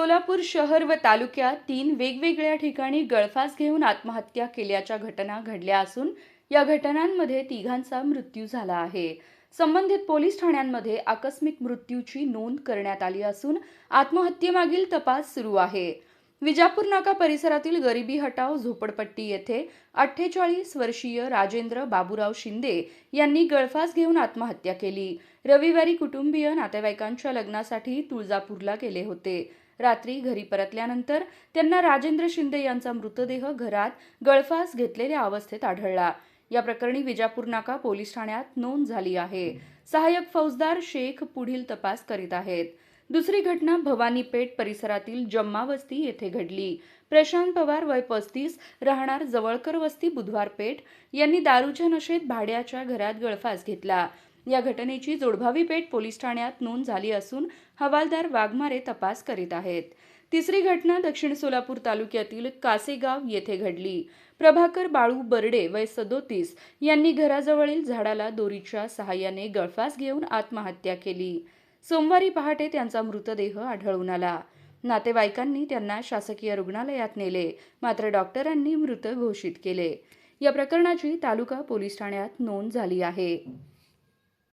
सोलापूर शहर व तालुक्यात 3 वेगवेगळ्या ठिकाणी गळफास घेऊन आत्महत्या केल्याच्या घटना घडल्या असून या घटनांमध्ये तिघांचा मृत्यू झाला आहे. संबंधित पोलीस ठाण्यांमध्ये आकस्मिक मृत्यूची नोंद करण्यात आली असून आत्महत्येमागील तपास सुरू आहे. विजापूर नाका परिसरातील गरिबी हटाव झोपडपट्टी येथे 48 वर्षीय राजेंद्र बाबूराव शिंदे यांनी गळफास घेऊन आत्महत्या केली. रविवारी कुटुंबीय नातेवाईकांच्या लग्नासाठी तुळजापूरला गेले होते. रात्री घरी परतल्यानंतर त्यांना राजेंद्र शिंदे यांचा मृतदेह घरात गळफास घेतलेल्या अवस्थेत आढळला. या प्रकरणी विजापूर नाका पोलीस ठाण्यात नोंद झाली आहे. सहाय्यक फौजदार शेख पुढील तपास करीत आहेत. दुसरी घटना भवानीपेठ परिसरातील जम्मा वस्ती येथे घडली. प्रशांत पवार वय 35 राहणार जवळकर वस्ती बुधवार पेठ यांनी दारूच्या नशेत भाड्याच्या घरात गळफास घेतला. या घटनेची जोडभावी पेठ पोलीस ठाण्यात नोंद झाली असून हवालदार वाघमारे तपास करीत आहेत. तिसरी घटना दक्षिण सोलापूर तालुक्यातील कासेगाव येथे घडली. प्रभाकर बाळू बर्डे वय 37 यांनी घराजवळील झाडाला दोरीच्या सहाय्याने गळफास घेऊन आत्महत्या केली. सोमवारी पहाटे त्यांचा मृतदेह आढळून आला. नातेवाईकांनी त्यांना शासकीय रुग्णालयात नेले, मात्र डॉक्टरांनी मृत घोषित केले. या प्रकरणाची तालुका पोलीस ठाण्यात नोंद झाली आहे.